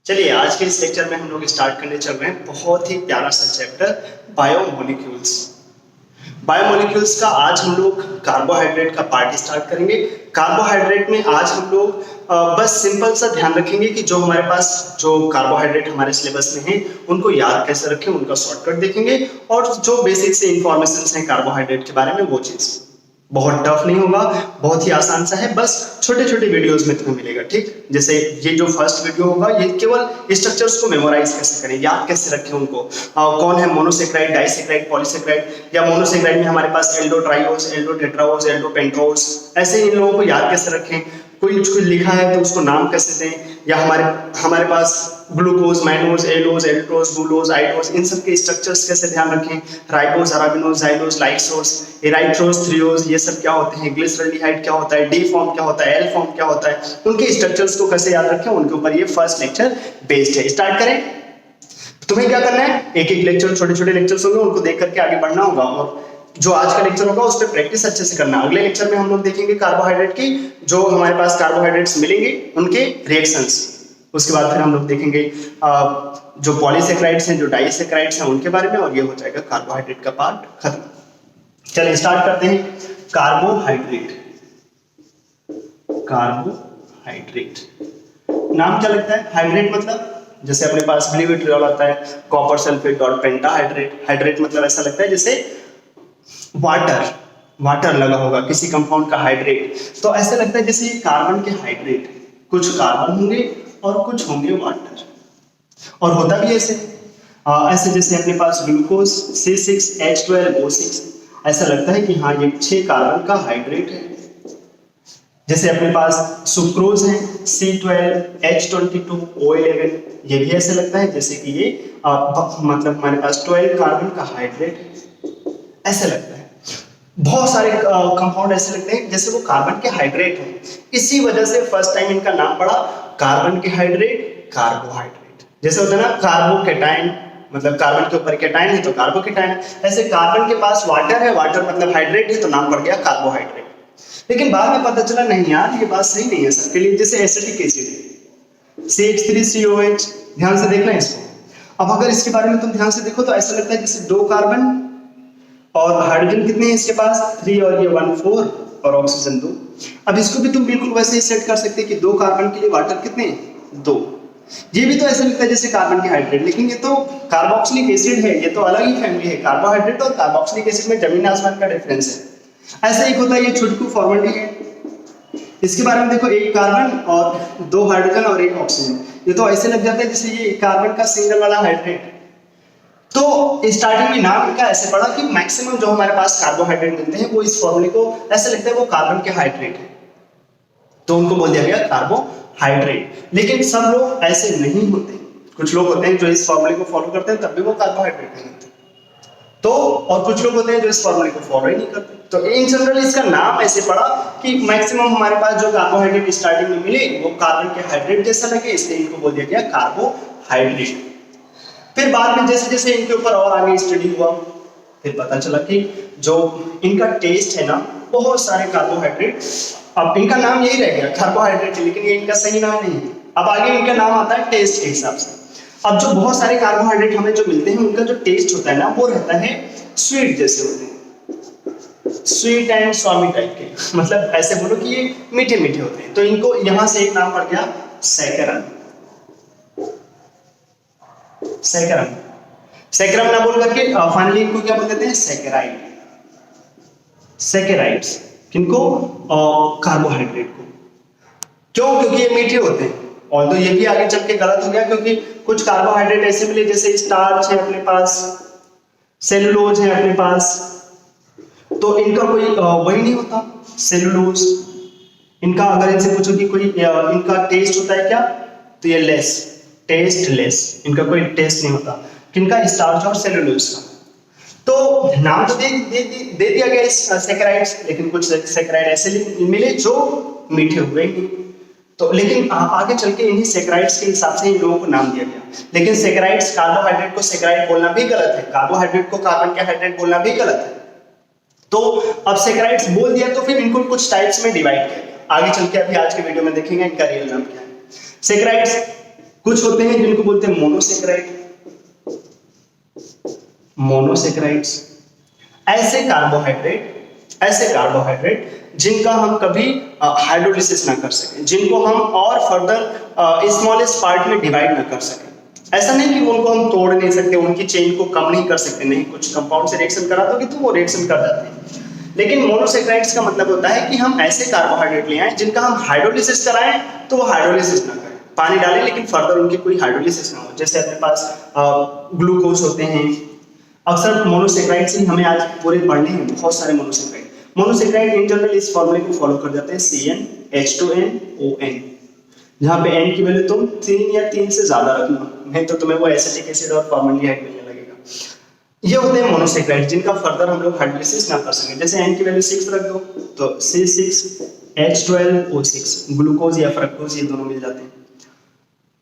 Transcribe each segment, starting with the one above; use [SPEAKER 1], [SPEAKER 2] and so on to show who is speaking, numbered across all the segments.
[SPEAKER 1] चलिए आज के इस लेक्चर में हम लोग स्टार्ट करने चल रहे हैं बहुत ही प्यारा सा चैप्टर बायोमोलिक्यूल्स। बायोमोलिक्यूल्स का आज हम लोग कार्बोहाइड्रेट का पार्ट स्टार्ट करेंगे। कार्बोहाइड्रेट में आज हम लोग बस सिंपल सा ध्यान रखेंगे कि जो हमारे पास जो कार्बोहाइड्रेट हमारे सिलेबस में है उनको याद कैसे रखें, उनका शॉर्टकट देखेंगे और जो बेसिक से इंफॉर्मेशन है कार्बोहाइड्रेट के बारे में वो चीज बहुत टफ नहीं होगा, बहुत ही आसान सा है, बस छोटे छोटे वीडियोस में तुम्हें मिलेगा। ठीक, जैसे ये जो फर्स्ट वीडियो होगा ये केवल स्ट्रक्चर्स को मेमोराइज कैसे करें, याद कैसे रखें उनको, कौन है मोनोसेक्राइड, डाइसेक्राइड, पॉलीसेक्राइड या मोनोसेक्राइड में हमारे पास एल्डो ट्राइओस, एल्डो टेट्राओस, एल्डो पेंटोस, ऐसे इन लोगों को याद कैसे रखें, कोई कुछ लिखा है तो उसको नाम कैसे दें, या हमारे पास ग्लूकोज, माइनोज, एलोज, एल्ट्रोज, गुलोज, आइडोज, इन सब के स्ट्रक्चर्स कैसे ध्यान रखें, राइबोज, अराबिनोज, जाइलोज, लाइसोज, एराइथ्रोज, थ्रियोज, ये सब क्या होते हैं, ग्लिसरॉल्डिहाइड क्या होता है, डी फॉर्म क्या होता है, एल फॉर्म क्या होता है, उनके स्ट्रक्चर्स को कैसे याद रखें, उनके ऊपर ये फर्स्ट लेक्चर बेस्ड है। स्टार्ट करें। तुम्हें क्या करना है, एक एक लेक्चर, छोटे छोटे लेक्चर्स होंगे, उनको देख करके आगे बढ़ना होगा और जो आज का लेक्चर होगा उस पर प्रैक्टिस अच्छे से करना। अगले लेक्चर में हम लोग देखेंगे कार्बोहाइड्रेट की, जो हमारे पास कार्बोहाइड्रेट्स मिलेंगे उनके रिएक्शंस। उसके बाद फिर हम लोग देखेंगे जो पॉलीसेक्राइड्स हैं, जो डाइसेक्राइड्स हैं उनके बारे में, और ये हो जाएगा कार्बोहाइड्रेट का पार्ट खत्म। चलिए स्टार्ट करते हैं। कार्बोहाइड्रेट, कार्बोहाइड्रेट नाम क्या लगता है, हाइड्रेट मतलब जैसे अपने पास ब्लू विट्रियोल आता है, कॉपर सल्फेट और पेंटाहाइड्रेट। हाइड्रेट मतलब ऐसा लगता है जैसे वाटर लगा होगा किसी कंपाउंड का हाइड्रेट, तो ऐसा लगता है जैसे ये कार्बन के हाइड्रेट, कुछ कार्बन होंगे और कुछ होंगे वाटर, और होता भी ऐसे ऐसे जैसे अपने पास ग्लूकोज C6H12O6, ऐसा लगता है कि हाँ ये 6 कार्बन का हाइड्रेट है। जैसे अपने पास सुक्रोज है C12H22O11, ये भी ऐसे लगता है जैसे कि ये मतलब हमारे पास 12 कार्बन का हाइड्रेट है, ऐसे लगता है। बहुत सारे कंपाउंड ऐसे लगते हैं जैसे वो कार्बन के हाइड्रेट हैं। इसी वजह से फर्स्ट टाइम इनका नाम पड़ा कार्बन के हाइड्रेट, कार्बोहाइड्रेट। जैसे होता है ना कार्बोकेटाइन, मतलब कार्बन के ऊपर केटाइन है तो कार्बोकेटाइन, ऐसे कार्बन के पास वाटर है, वाटर मतलब हाइड्रेट है तो नाम पड़ गया कार्बोहाइड्रेट। लेकिन बाद में पता चला नहीं यार ये बात सही नहीं है सबके लिए। जैसे एसिटिक एसिड CH3COH, ध्यान से देखना इसको। अब अगर इसके बारे में तुम ध्यान से देखो तो ऐसा लगता है जैसे 2 कार्बन और हाइड्रोजन कितने हैं इसके पास 3 और ये 1 4 और ऑक्सीजन 2। अब इसको भी तुम बिल्कुल वैसे ही सेट कर सकते हैं कि 2 कार्बन के लिए वाटर कितने हैं 2। ये भी तो ऐसा लगता है जैसे कार्बन के हाइड्रेट, लेकिन ये तो कार्बोक्सिलिक एसिड है, ये तो अलग ही फैमिली है। कार्बोहाइड्रेट और कार्बोक्सिलिक एसिड में जमीन आसमान का डिफरेंस है। ऐसा ही होता है ये छोटकू फॉर्मेलिटी, इसके बारे में देखो, 1 कार्बन और 2 हाइड्रोजन और 1 ऑक्सीजन, ये तो ऐसे लग जाता है जैसे ये कार्बन का सिंगल वाला हाइड्रेट। तो स्टार्टिंग में नाम इनका ऐसे पड़ा कि मैक्सिमम जो हमारे पास कार्बोहाइड्रेट मिलते हैं वो इस फॉर्मूले को ऐसे लगता है वो कार्बन के हाइड्रेट है, तो उनको बोल दिया गया कार्बोहाइड्रेट। लेकिन सब लोग ऐसे नहीं होते, कुछ लोग होते हैं जो इस फॉर्मूले को फॉलो करते हैं तब भी वो कार्बोहाइड्रेट नहीं होते, तो और कुछ लोग होते हैं जो इस फॉर्मूले को फॉलो ही नहीं करते। तो इन जनरल इसका नाम ऐसे पड़ा कि मैक्सिमम हमारे पास जो कार्बोहाइड्रेट स्टार्टिंग में मिले वो कार्बन के हाइड्रेट जैसा लगे, इसलिए इनको बोल दिया गया कार्बोहाइड्रेट। फिर बाद में जैसे जैसे इनके ऊपर और आगे स्टडी हुआ फिर पता चला कि जो इनका टेस्ट है ना, बहुत सारे कार्बोहाइड्रेट, अब इनका नाम यही रह गया कार्बोहाइड्रेट, लेकिन ये इनका सही नाम नहीं है। अब आगे इनका नाम आता है टेस्ट के हिसाब से। अब जो बहुत सारे कार्बोहाइड्रेट हमें जो मिलते हैं उनका जो टेस्ट होता है ना वो रहता है स्वीट जैसे होते हैं, स्वीट एंड स्वामी टाइप के, मतलब ऐसे बोलो कि ये मीठे मीठे होते हैं। तो इनको यहां से एक नाम पड़ गया सैकरम। सैकरम, सैकरम ना बोल करके फाइनली इनको क्या बोल देते हैं सैकेराइड, सैकेराइड्स। किनको? कार्बोहाइड्रेट को। क्यों? क्योंकि ये मीठे होते हैं। और तो ये भी आगे चल के गलत हो गया क्योंकि कुछ कार्बोहाइड्रेट ऐसे मिले जैसे स्टार्च है अपने पास, सेलुलोज है अपने पास, तो इनका कोई वही नहीं होता सेलुलोज। इनका अगर इनसे पूछो कि कोई इनका टेस्ट होता है क्या, तो ये लेस, टेस्टलेस, इनका कोई टेस्ट नहीं होता। किनका? स्टार्च और सेलुलोज का। तो नाम तो दे दिया गया इस सैकराइड्स, लेकिन कुछ सैकराइड ऐसे मिले जो मीठे हुए ही। तो लेकिन आगे चल के इन्हीं सैकराइड्स के हिसाब से इन लोगों को नाम दिया गया। लेकिन सैकराइड्स, कार्बोहाइड्रेट को सैकराइड बोलना भी गलत है, कार्बोहाइड्रेट को कार्बन के हाइड्रेट बोलना भी गलत है। तो अब सैकराइड्स बोल दिया तो फिर इनको कुछ टाइप्स में डिवाइड किया। आगे चल के अभी आज के वीडियो में देखेंगे इनका रियल नाम क्या है। सैकराइड्स कुछ होते हैं जिनको बोलते हैं मोनोसेक्राइड, मोनोसेक्राइड्स। ऐसे कार्बोहाइड्रेट जिनका हम कभी हाइड्रोलिसिस ना कर सके, जिनको हम और फर्दर स्मॉलेस्ट पार्ट में डिवाइड ना कर सके। ऐसा नहीं कि उनको हम तोड़ नहीं सकते, उनकी चेन को कम नहीं कर सकते, नहीं, कुछ कंपाउंड से रिएक्शन करा दोगे तो वो रिएक्शन कर जाते हैं। लेकिन मोनोसेक्राइड्स का मतलब होता है कि हम ऐसे कार्बोहाइड्रेट ले आए जिनका हम हाइड्रोलिसिस कराएं तो वो हाइड्रोलिसिस ना करें, पानी डालें लेकिन फर्दर उनकी कोई हाइड्रोलिसिस ना हो। जैसे अपने पास ग्लूकोज होते हैं, अक्सर मोनोसेक्राइड्स ही हमें आज पूरे पढ़ने हैं, बहुत सारे मोनोसेक्राइड। मोनोसेक्राइड इन जनरल इस फॉर्मूले को फॉलो कर जाते हैं, CnH2nOn, जहाँ पे n की वैल्यू तुम 3 या 3 से ज्यादा रखना, नहीं तो तुम्हें वो एसिटिक एसिड और फॉर्मल्डिहाइड मिलने लगेगा। ये होते हैं मोनोसेक्राइड जिनका फर्दर हम लोग हाइड्रोलिसिस ना कर सकें। जैसे n की वैल्यू 6 रख दो तो C6H12O6, ग्लूकोज या फ्रक्टोज ये दोनों मिल जाते हैं।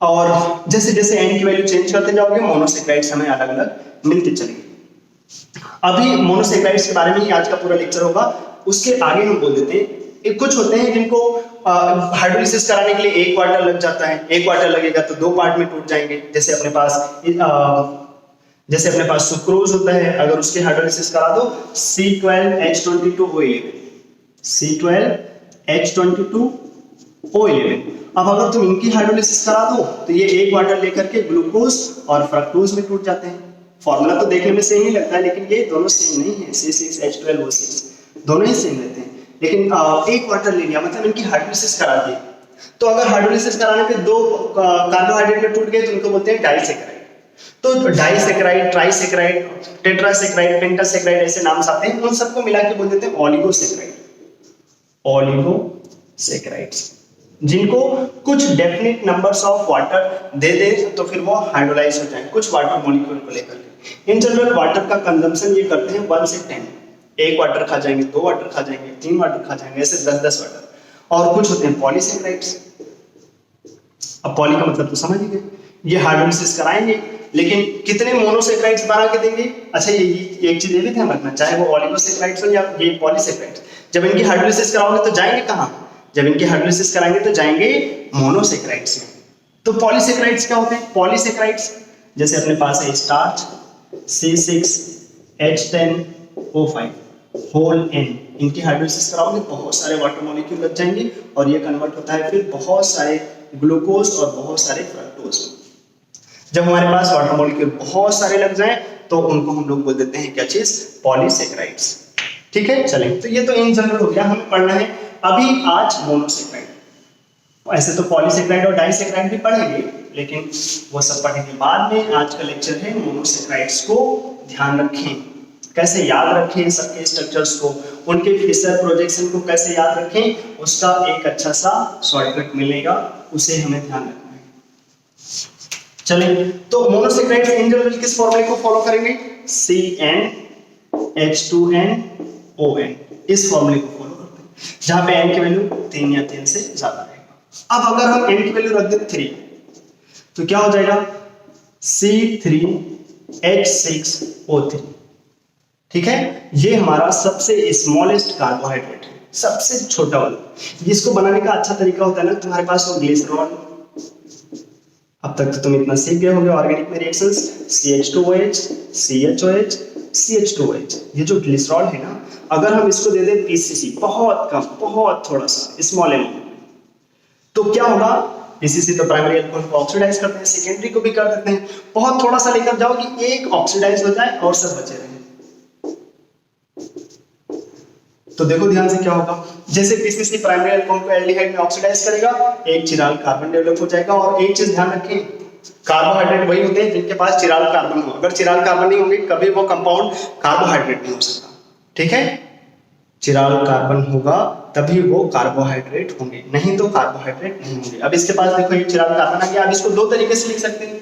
[SPEAKER 1] और जैसे जैसे n की वैल्यू चेंज करते जाओगे मोनोसेक्राइड्स हमें अलग अलग मिलते चलेंगे। अभी मोनोसेक्राइड्स के बारे में ही आज का पूरा लेक्चर होगा, उसके आगे हम बोल देते हैं कुछ होते हैं जिनको हाइड्रोलिसिस कराने के लिए 1 क्वार्टर लग जाता है, 1 क्वार्टर लगेगा तो 2 पार्ट में टूट जाएंगे। जैसे अपने पास सुक्रोज होता है, अगर उसके हाइड्रोलिसिस करा दो C12H22O11, C12H22O11। अब अगर तुम इनकी हाइड्रोलिसिस करा दो तो ये 1 क्वार्टर लेकर के ग्लूकोज और फ्रक्टोज में टूट जाते हैं। फॉर्मूला तो देखने में सेम ही लगता है लेकिन ये दोनों सेम नहीं है, C6H12O6 दोनों ही सेम रहते हैं, लेकिन 1 क्वार्टर ले लिया मतलब इनकी हाइड्रोलिसिस करा दी। तो अगर हाइड्रोलिसिस कराने पे 2 कार्बोहाइड्रेट में टूट गए तो उनको बोलते हैं डाइसेक्राइड। तो डाइसेक्राइड, ट्राइसेक्राइड, टेट्रासेक्राइड, पेंटासेक्राइड ऐसे नाम आते हैं, उन सबको मिला के बोल देते हैं ओलिगोसेक्राइड, ओलिगोसेक्राइड्स, जिनको कुछ डेफिनेट नंबर्स ऑफ वाटर दे दे तो फिर वो हाइड्रोलाइज हो जाए कुछ वाटर मॉलिक्यूल को लेकर के। इन जनरल वाटर का कंजम्पशन ये करते हैं 1 से 10, 1 वाटर खा जाएंगे, 2 वाटर खा जाएंगे, 3 वाटर खा जाएंगे, ऐसे 10-10 वाटर। और कुछ होते हैं पॉलीसेक्राइड्स। अब पॉली का मतलब तो समझ ही गए, ये हाइड्रोलिसिस कराएंगे लेकिन कितने मोनोसेक्राइड्स बना के देंगे। अच्छा ये एक चीज ये भी ध्यान रखना, चाहे वो ओलिगोसेक्राइड्स हो या ये पॉलीसेक्राइड्स, जब इनकी हाइड्रोलिसिस कराओगे तो जाएंगे कहाँ, जब इनकी हाइड्रोलिसिस कराएंगे तो जाएंगे मोनोसेक्राइड्स में। तो पॉलीसेक्राइड्स क्या होते हैं, पॉलीसेक्राइड्स जैसे अपने पास है स्टार्च C6H10O5 होल N, इनकी हाइड्रोलिसिस कराओगे बहुत सारे वाटर मॉलिक्यूल लग जाएंगे और ये कन्वर्ट होता है फिर बहुत सारे ग्लूकोज और बहुत सारे फ्रक्टोज। जब हमारे पास वाटर मॉलिक्यूल बहुत सारे लग जाएं तो उनको हम लोग बोल देते हैं क्या चीज, पॉलीसेक्राइड्स। ठीक है, चलें, तो ये तो इन जनरल हो गया, हमें पढ़ना है अभी आज मोनोसेक्राइड। ऐसे तो पॉलीसेक्राइड और डाइसेक्राइड भी पढ़ेंगे लेकिन वो सब पढ़ेंगे बाद में। आज का लेक्चर है मोनोसेक्राइड्स को ध्यान रखें, कैसे याद रखें सबके स्ट्रक्चर्स को, उनके फिशर प्रोजेक्शन को कैसे याद रखें, उसका एक अच्छा सा शॉर्टकट मिलेगा, उसे हमें ध्यान रखना है। चलिए, तो मोनोसेक्राइड्स इन जनरल किस फॉर्मूले को फॉलो करेंगे, CnH2nOn, इस फॉर्मूले को फॉलो करते हैं जहां पे n की वैल्यू 3 या 3 से ज्यादा रहेगा। अब अगर हम n की वैल्यू रख दें 3 तो क्या हो जाएगा, C3H6O3। ठीक है, ये हमारा सबसे स्मॉलेस्ट कार्बोहाइड्रेट है, सबसे छोटा वाला। इसको बनाने का अच्छा तरीका होता है ना, तुम्हारे पास वो ग्लिसरॉल, अब तक तो तुम इतना सीख गए होंगे ऑर्गेनिक में रिएक्शंस, CH2OH, CHOH, CH2OH। ये जो ग्लिसरॉल है ना, अगर हम इसको दे दें PCC, बहुत कम, बहुत थोड़ा सा स्मॉल अमाउंट, तो क्या होगा, PCC तो प्राइमरी अल्कोहल को ऑक्सीडाइज करते हैं, सेकेंडरी को भी कर देते हैं। बहुत थोड़ा सा लेकर जाओ कि एक ऑक्सीडाइज हो जाए और सब बचे रहे। तो देखो ध्यान से क्या होगा, जैसे PCC प्राइमरी अल्कोहल को एल्डिहाइड में ऑक्सीडाइज करेगा, एक चिराल कार्बन डेवलप हो जाएगा। और एक चीज ध्यान रखें, कार्बोहाइड्रेट वही होते हैं जिनके पास चिराल कार्बन हो, अगर चिराल कार्बन नहीं होंगे कभी वो कंपाउंड कार्बोहाइड्रेट नहीं हो सकता। ठीक है, चिराल कार्बन होगा तभी वो कार्बोहाइड्रेट होंगे, नहीं तो कार्बोहाइड्रेट नहीं होंगे। अब इसके पास देखो ये चिराल कार्बन आ गया, अब इसको 2 तरीके से लिख सकते हैं,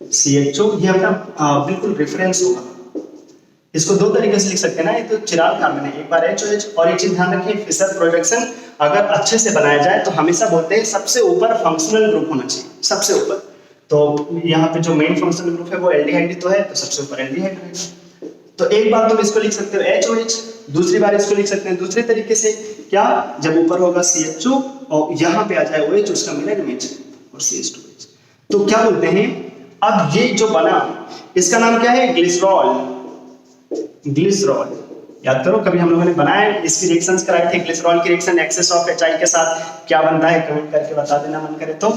[SPEAKER 1] CHO, ये अपना बिल्कुल रेफरेंस होगा, इसको 2 तरीके से लिख सकते हैं ना, ये तो चिराल कार्बन है, एक बार HOH। और एक चीज ध्यान रखिए, फिशर प्रोडक्शन अगर अच्छे से बनाया जाए तो हमेशा बोलते हैं सबसे ऊपर फंक्शनल ग्रुप होना चाहिए, सबसे ऊपर। तो यहाँ पे जो मेन फंक्शनल ग्रुप है वो एल्डिहाइड ही तो है, तो सबसे ऊपर एल्डिहाइड रहेगा। तो एक बार तुम इसको लिख सकते हो HOH, दूसरी बार इसको लिख सकते हैं दूसरे तरीके से, क्या, जब ऊपर होगा CHO और यहाँ पे आ जाए OH, उसका मिरर इमेज और CH2OH। तो क्या बोलते हैं, अब ये जो बना इसका नाम क्या है, ग्लिसरॉल। ग्लिसरॉल याद करो, कभी हम लोगों ने बनाया इसकी रिएक्शंस कराए थे, ग्लिसरॉल की रिएक्शन एक्सेस ऑफ HI के साथ क्या बनता है, कमेंट करके बता देना मन करे तो।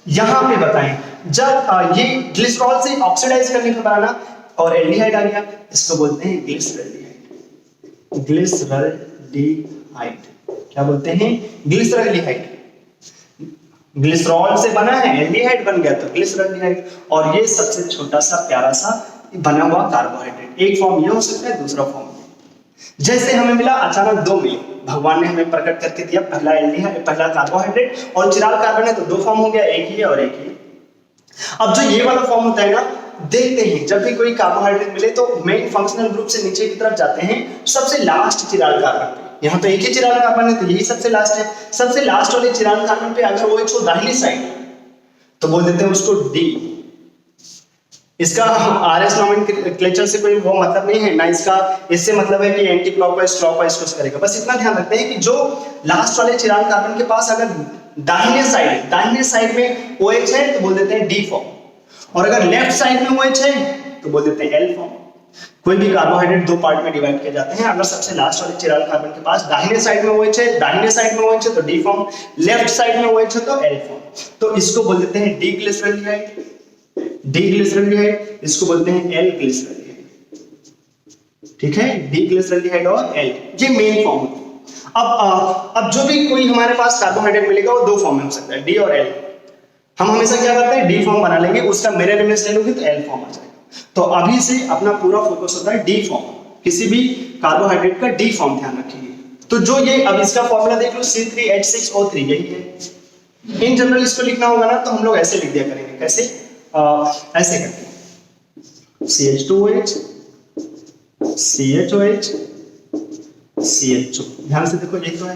[SPEAKER 1] यहां पे बताएं, जब ये ग्लिसरॉल से ऑक्सीडाइज करने के बाद ना और एल्डिहाइड आ गया, इसको बोलते हैं ग्लिसरॉल्डिहाइड। ग्लिसरॉल्डिहाइड क्या बोलते हैं, ग्लिसरॉल्डिहाइड। ग्लिसरॉल से बना है, एल्डिहाइड बन गया तो ग्लिसरॉल्डिहाइड। और ये सबसे छोटा सा प्यारा सा बना हुआ कार्बोहाइड्रेट, एक फॉर्म ये हो सकता है, दूसरा फॉर्म जैसे हमें मिला अचानक दो मिले, भगवान ने हमें प्रकट करके दिया, पहला एल्डिहाइड, पहला कार्बोहाइड्रेट और चिराग कार्बन है, तो दो फॉर्म हो गया, एक ही है और एक ही। अब जो ये वाला फॉर्म होता है ना, देखते हैं जब भी कोई कार्बोहाइड्रेट मिले तो मेन फंक्शनल ग्रुप से नीचे की तरफ जाते हैं, सबसे लास्ट चिराग कार्बन पे। यहाँ तो एक ही चिराग कार्बन है तो यही सबसे लास्ट है। सबसे लास्ट वाले चिराग कार्बन पे अगर वो OH दाहिनी साइड तो बोल देते हैं उसको डी। इसका RS नोमेनक्लेचर से कोई वो मतलब नहीं है ना, इसका इससे मतलब है कि एंटी क्लॉकवाइज क्लॉकवाइज कुछ करेगा। बस इतना ध्यान रखते हैं कि जो लास्ट वाले चिराग कार्बन के पास अगर दाहिने साइड में OH है तो बोल देते हैं डी फॉर्म, और अगर लेफ्ट साइड में OH है तो बोल देते हैं एल फॉर्म। कोई भी कार्बोहाइड्रेट दो पार्ट में डिवाइड किए जाते हैं, अगर सबसे लास्ट वाले चिराग कार्बन के पास दाहिने साइड में OH है, दाहिने साइड में OH है तो डी फॉर्म, लेफ्ट साइड में OH है तो एल फॉर्म। तो इसको बोल देते हैं डी ग्लिसरॉल्डिहाइड, डी ग्लिसरॉल्डिहाइड, इसको बोलते हैं एल ग्लिसरॉल्डिहाइड। ठीक है, डी ग्लिसरॉल्डिहाइड और एल, ये मेन फॉर्म। अब जो भी कोई हमारे पास कार्बोहाइड्रेट मिलेगा वो दो फॉर्म में हो सकता है, डी और एल। हम हमेशा क्या करते हैं, डी फॉर्म बना लेंगे, उसका मिरर इमेज ले लोगे तो एल फॉर्म आ जाएगा। तो अभी से अपना पूरा फोकस होता है डी फॉर्म, किसी भी कार्बोहाइड्रेट का डी फॉर्म ध्यान रखिए। तो जो ये अब इसका फॉर्मूला देख लो, C3H6O3 यही है। इन जनरल इसको लिखना होगा ना तो हम लोग ऐसे लिख दिया करेंगे, कैसे, ऐसे करके CH2OH CHOH CHO। ध्यान से देखो, यही तो है,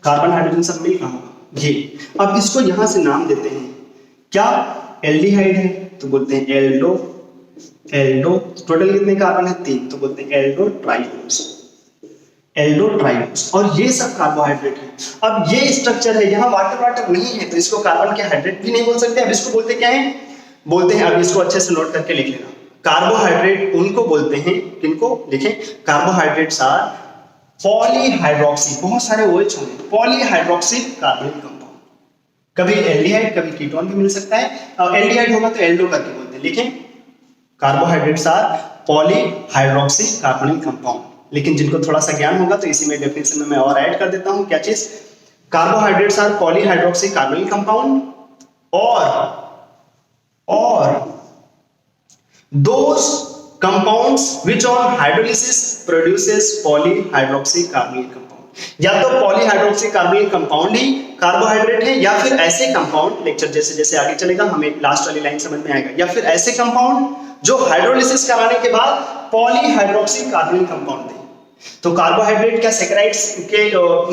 [SPEAKER 1] कार्बन हाइड्रोजन सब मिल रहा होगा ये। अब इसको यहां से नाम देते हैं, क्या एल्डिहाइड है तो बोलते हैं एल्डो, एल्डो। टोटल कितने कार्बन है, 3, तो बोलते हैं एल्डो ट्राइओस, एल्डो ट्राइओस। और ये सब कार्बोहाइड्रेट है। अब ये स्ट्रक्चर है, यहाँ वाटर नहीं है तो इसको कार्बन के हाइड्रेट भी नहीं बोल सकते। अब इसको बोलते क्या है, बोलते हैं, अब इसको अच्छे से नोट करके लिख लेना, कार्बोहाइड्रेट उनको बोलते हैं, किनको लिखें, कार्बोहाइड्रेट्स आर पॉलीहाइड्रोक्सी, बहुत सारे OH होंगे, पॉलीहाइड्रोक्सी कार्बोनिल कंपाउंड। कभी एल्डिहाइड कभी कीटोन भी मिल सकता है, एल्डिहाइड होगा तो एल्डो करके बोलते हैं। लिखें, carbohydrates are polyhydroxy carbonyl compound. लेकिन जिनको थोड़ा सा ज्ञान होगा तो इसी में डेफिनेशन में मैं और ऐड कर देता हूं, क्या चीज, carbohydrates are polyhydroxy carbonyl compound और those compounds which on hydrolysis produces polyhydroxy carbonyl compound। या तो पॉलीहाइड्रोक्सी कार्बोनिल कंपाउंड ही कार्बोहाइड्रेट है, या फिर ऐसे कंपाउंड, लेक्चर जैसे जैसे आगे चलेगा हमें लास्ट वाली लाइन समझ में आएगा, या फिर ऐसे कंपाउंड जो हाइड्रोलिसिस कराने के बाद पॉलीहाइड्रोक्सी कार्बोनिल कंपाउंड दे। तो कार्बोहाइड्रेट क्या सैकराइड्स के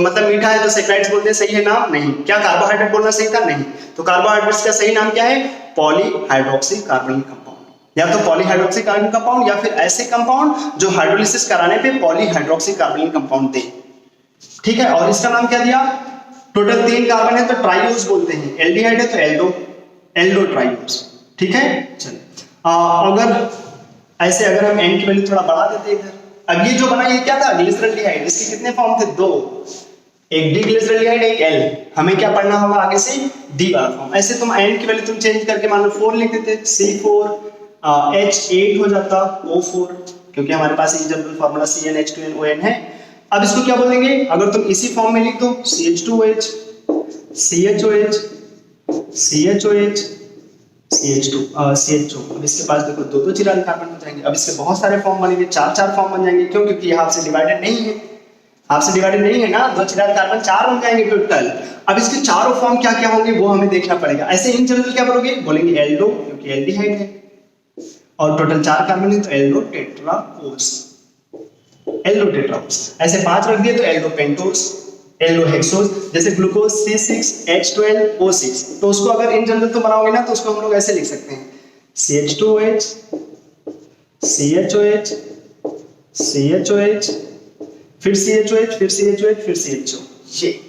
[SPEAKER 1] मतलब मीठा है तो सैकराइड्स बोलते हैं, सही है नाम, नहीं। क्या कार्बोहाइड्रेट बोलना सही था, नहीं। तो कार्बोहाइड्रेट्स का सही नाम क्या है, पॉलीहाइड्रोक्सी कार्बोनिल कंपाउंड। या तो पॉलीहाइड्रोक्सी कार्बोनिल कंपाउंड या फिर ऐसे कंपाउंड जो हाइड्रोलिसिस कराने पे पॉलीहाइड्रोक्सी कार्बोनिल कंपाउंड दे। ठीक है, और इसका नाम क्या दिया, टोटल 3 कार्बन है तो ट्राइओस बोलते हैं, एल्डिहाइड है तो एल्डो, एल्डो ट्राइओस। ठीक है, चलिए अगर ऐसे अगर हम n की वैल्यू थोड़ा बढ़ा देते इधर, अब ये जो बना ये क्या था, ग्लिसरॉल्डिहाइड। इसके कितने फॉर्म थे, 2, एक डी ग्लिसरॉल्डिहाइड एक एल। हमें क्या पढ़ना होगा आगे से, डी वाला फॉर्म। ऐसे तुम n की वैल्यू तुम चेंज करके मान लो 4 लिख देते, C4 H8 हो जाता O4, क्योंकि हमारे पास ये जनरल फार्मूला CnH2nOn है। अब इसको क्या बोलेंगे, अगर तुम इसी फॉर्म में लिख दो, CH2OH CHOH CHOH CH2 अब इसके पास देखो 2 चिराग कार्बन हो जाएंगे। अब इसके बहुत सारे फॉर्म बनेंगे, 4 फॉर्म बन जाएंगे। क्यों, क्योंकि ये आपसे डिवाइडेड नहीं है, आपसे डिवाइडेड नहीं है ना, 2 चिराग कार्बन 4 बन जाएंगे टोटल। अब इसके चारों फॉर्म क्या क्या होंगे वो हमें देखना पड़ेगा। ऐसे इन जनरल क्या बोलोगे, बोलेंगे एल्डो, क्योंकि एल्डिहाइड है और टोटल 4 कार्बन है तो एल्डो टेट्राओस, एल्डो टेट्राओस। ऐसे 5 रख दिए तो एल्डो पेंटोस, एल्डो हेक्सोस। जैसे ग्लूकोज C6H12O6, तो उसको अगर इन जनरल तो बनाओगे ना तो उसको हम लोग ऐसे लिख सकते हैं, CH2OH CHOH CHOH फिर CHOH फिर CHOH फिर CHO। ये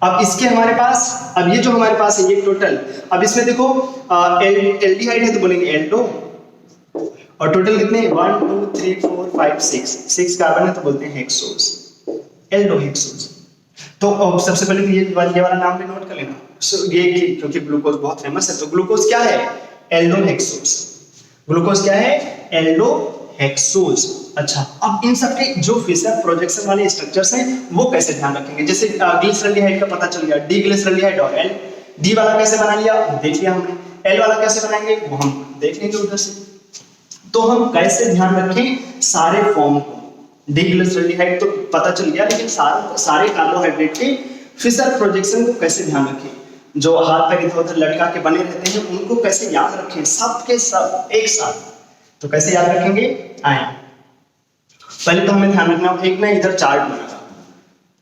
[SPEAKER 1] अब इसके हमारे पास, अब ये जो हमारे पास है ये टोटल, अब इसमें देखो एल्डिहाइड है तो बोलेंगे एल्डो, और टोटल कितने 1 2 3 4 5 6 कार्बन है तो बोलते हैं हेक्सोस, एल्डोहेक्सोस। तो सबसे पहले तो ये वाला नाम भी नोट कर लेना। ये क्योंकि ग्लूकोज बहुत फेमस है, तो ग्लूकोज क्या है, एल्डोहेक्सोस। ग्लूकोज क्या है, एल्डोहेक्सोस। अच्छा, अब इन सब के जो फिशर प्रोजेक्शन वाले स्ट्रक्चर्स हैं वो कैसे ध्यान रखेंगे। जैसे ग्लिसरॉल्डिहाइड का पता चल गया, डी ग्लिसरॉल्डिहाइड और एल, डी वाला कैसे बना लिया देख लिया हमने, एल वाला कैसे बनाएंगे वो हम देख लेंगे उधर से। तो हम कैसे ध्यान रखें सारे फॉर्म को, डिग्लिसरॉल्डिहाइड तो पता चल गया, लेकिन सारे कार्बोहाइड्रेट के फिशर प्रोजेक्शन को कैसे ध्यान रखें, जो हाथ पैर इधर उधर लटका के बने रहते हैं उनको कैसे याद रखें, सब के सब एक साथ। तो कैसे याद रखेंगे, आए पहले तो हमें ध्यान रखना, एक ना इधर चार्ट बना,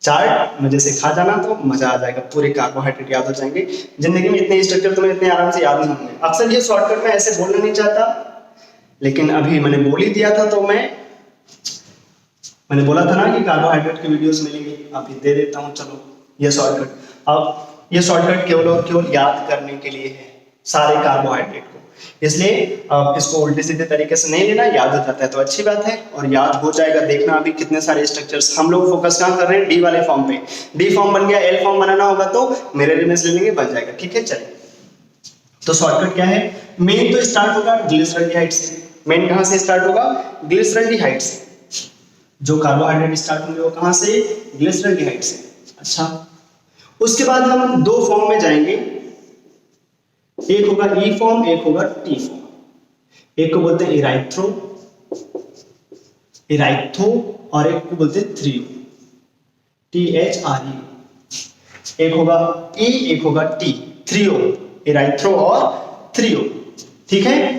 [SPEAKER 1] चार्ट में जैसे खा जाना तो मजा आ जाएगा, पूरे कार्बोहाइड्रेट याद हो जाएंगे। जिंदगी में इतने स्ट्रक्चर तुम्हें इतने आराम से याद नहीं होंगे। अक्सर ये शॉर्टकट में ऐसे बोलना नहीं चाहता, लेकिन अभी मैंने बोल ही दिया था, तो मैंने बोला था ना कि कार्बोहाइड्रेट की वीडियोस मिलेंगी, अभी दे देता हूँ। चलो ये शॉर्टकट, अब ये शॉर्टकट केवल याद करने के लिए है सारे कार्बोहाइड्रेट को, इसलिए इसको उल्टे सीधे तरीके से नहीं लेना, याद हो जाता है तो अच्छी बात है, और याद हो जाएगा। देखना अभी कितने सारे स्ट्रक्चर्स हम लोग फोकस कहाँ कर रहे हैं, डी वाले फॉर्म पे। डी फॉर्म बन गया, एल फॉर्म बनाना होगा तो मेरे रिमेस ले लेंगे, बन जाएगा। ठीक है, चलिए तो शॉर्टकट क्या है, मेन तो स्टार्ट होगा ग्लिसरॉल्डिहाइड से। मेन कहां से स्टार्ट होगा, ग्लिसरॉल्डिहाइड से। जो कार्बोहाइड्रेट स्टार्ट होंगे वो कहां से, ग्लिसरॉल्डिहाइड से। अच्छा, उसके बाद हम दो फॉर्म में जाएंगे, एक होगा ई फॉर्म, एक होगा टी फॉर्म। एक को बोलते हैं इराइथ्रो, और एक को बोलते हैं थ्रियो, THREO। एक होगा ई, एक होगा टी, थ्रियो, इराइथ्रो और थ्रियो। ठीक है,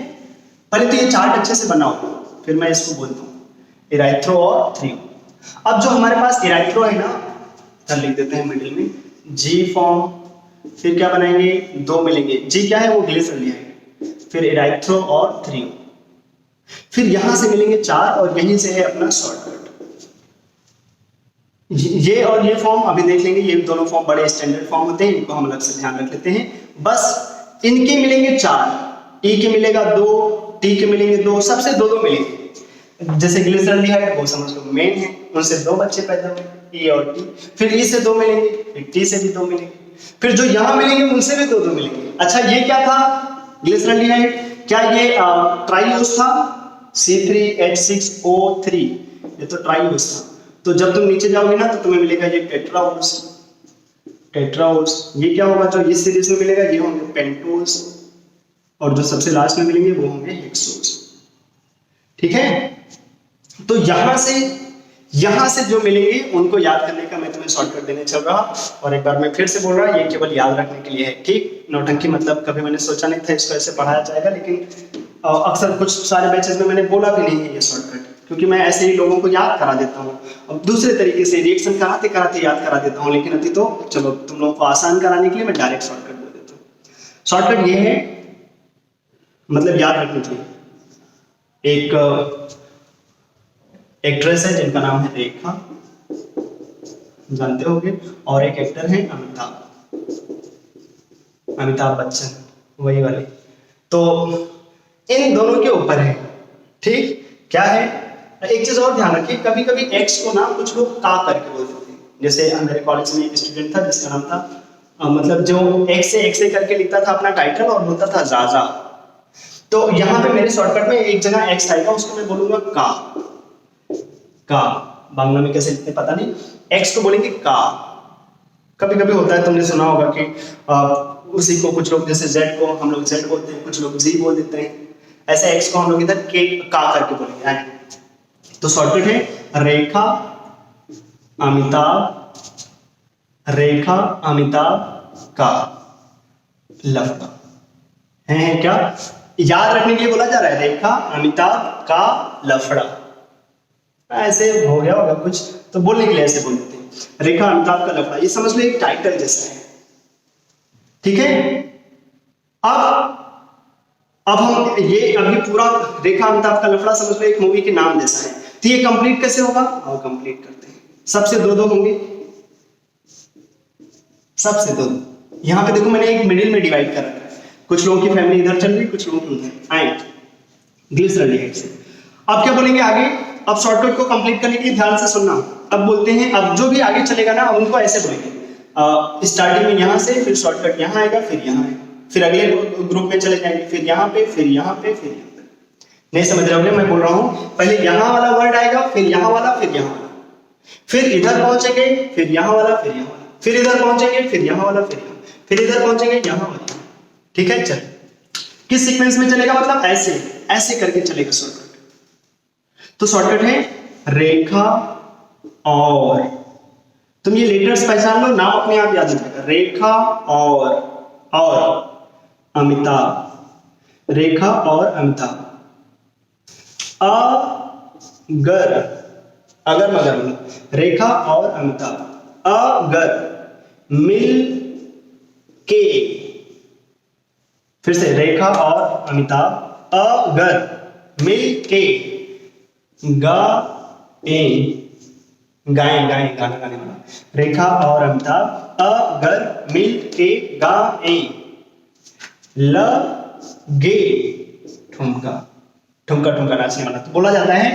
[SPEAKER 1] पहले तो ये चार्ट अच्छे से बनाओ, फिर मैं इसको बोलता हूँ इराइथ्रो और थ्रियो। अब जो हमारे पास इराइथ्रो है ना, इधर लिख देते हैं मिडिल में, जी फॉर्म, फिर क्या बनाएंगे, दो मिलेंगे, जी क्या है वो ग्लिसरॉल्डिहाइड, फिर इराइथ्रो और थ्रियो, फिर यहां से मिलेंगे चार, और यहीं से है अपना शॉर्टकट। ये और ये फॉर्म अभी देख लेंगे, ये दोनों फॉर्म बड़े स्टैंडर्ड फॉर्म होते हैं, इनको हम अलग से ध्यान रख लेते हैं। बस इनके मिलेंगे चार, ई के मिलेगा दो, टी के मिलेंगे दो, सबसे दो दो मिलेंगे। जैसे ग्लिसरॉल्डिहाइड वो समझ लो मेन है, उनसे दो बच्चे पैदा हुए, ई और टी, फिर ई से दो मिलेंगे, फिर टी से भी दो मिलेंगे, फिर जो यहां मिलेंगे उनसे भी दो दो मिलेंगे। अच्छा, ये क्या था ग्लिसरॉल्डिहाइड, क्या ये ट्राइओस था, C3H6O3, ये तो ट्राइओस था। तो जब तुम नीचे जाओगे ना तो तुम्हें मिलेगा ये टेट्राओस, ये क्या होगा, जो इस सीरीज में मिलेगा ये होंगे पेंटोस, और जो सबसे लास्ट में मिलेंगे वो होंगे हेक्सोस। ठीक है, तो यहां से जो मिलेंगे उनको याद करने का मैं तुम्हें शॉर्टकट देने चल रहा, और एक बार मैं फिर से बोल रहा, ये केवल याद रखने के लिए है। ठीक, नौटंकी मतलब कभी मैंने सोचा नहीं था इसको ऐसे पढ़ाया जाएगा, लेकिन अक्सर कुछ सारे बैचेस में मैंने बोला भी नहीं है ये शॉर्टकट, क्योंकि मैं ऐसे ही लोगों को याद करा देता हूँ, अब दूसरे तरीके से रिएक्शन कराते कराते याद करा देता हूँ, लेकिन अभी तो चलो तुम लोगों को आसान कराने के लिए मैं डायरेक्ट शॉर्टकट बोल देता हूँ। शॉर्टकट ये है, मतलब याद रखने के लिए, एक एक्ट्रेस है जिनका नाम है रेखा, जानते होंगे, और एक एक्टर है अमिताभ बच्चन, वही वाले। तो इन दोनों के ऊपर है। ठीक, क्या है, एक चीज और ध्यान रखिए, कभी कभी एक्स को ना कुछ लोग का करके बोलते थे। जैसे मेरे कॉलेज में एक स्टूडेंट था जिसका नाम था मतलब जो एक्स से करके लिखता था अपना टाइटल और बोलता था जाजा। तो यहाँ पे मेरे शॉर्टकट में एक जगह एक्स आएगा, उसको मैं बोलूंगा का, बांग्ला में कैसे लिखते पता नहीं, एक्स को बोलेंगे का। कभी कभी होता है, तुमने सुना होगा कि उसी को कुछ लोग, जैसे जेड को हम लोग जेड बोलते हैं, कुछ लोग जी बोल देते हैं, ऐसे एक्स को हम लोग इधर के का करके बोलेंगे। तो शॉर्टकट है रेखा अमिताभ का लफड़ा है क्या, याद रखने के लिए बोला जा रहा है, रेखा अमिताभ का लफड़ा। ऐसे हो गया होगा कुछ, तो बोलने के लिए ऐसे बोल देते हैं, रेखा अमिताभ का लफड़ा, ये समझ लो एक टाइटल जैसा है। ठीक है, अब हम ये अभी पूरा रेखा अमिताभ का लफड़ा समझ लो एक मूवी के नाम जैसा है। तो ये कंप्लीट कैसे होगा, और कंप्लीट करते हैं, सबसे दो दो होंगे, सबसे दो। यहाँ पे देखो मैंने एक मिडिल में डिवाइड कर रखा है, कुछ लोगों की फैमिली इधर चल रही, कुछ लोगों की उधर आए ग्लिसरॉल्डिहाइड से। अब क्या बोलेंगे आगे? अब शॉर्टकट को कंप्लीट करने के लिए ध्यान से सुनना। अब बोलते हैं, अब जो भी आगे चलेगा ना उनको ऐसे बोलेंगे, स्टार्टिंग में यहाँ से, फिर शॉर्टकट यहाँ आएगा, फिर यहाँ आएगा, फिर अगले ग्रुप में चले जाएंगे, फिर यहाँ पे, फिर यहाँ पे, फिर यहाँ पे। नहीं समझ रहे होंगे मैं बोल रहा हूँ, पहले यहाँ वाला वर्ड आएगा, फिर यहाँ वाला, फिर यहाँ वाला, फिर इधर पहुंचेंगे, फिर यहाँ वाला, फिर यहाँ वाला, फिर इधर पहुंचेंगे, फिर यहाँ वाला, फिर यहाँ, फिर इधर पहुंचेंगे, यहाँ वाला। ठीक है, चल किस सीक्वेंस में चलेगा? मतलब ऐसे ऐसे करके चलेगा शॉर्टकट। तो शॉर्टकट है रेखा और, तुम ये लेटर्स पहचान लो, नाम अपने आप याद हो जाएगा। रेखा और अमिताभ, रेखा और अमिताभ। अगर, अगर मगर बोलो, रेखा और अमिताभ अगर मिल के, फिर से रेखा और अमिताभ अगर मिल के गाएं गाना गाने वाला, रेखा और अमिताभ अगर मिल के गाएं लगे ठुमका, ठुमका ठुमका नाचने वाला। तो बोला जाता है,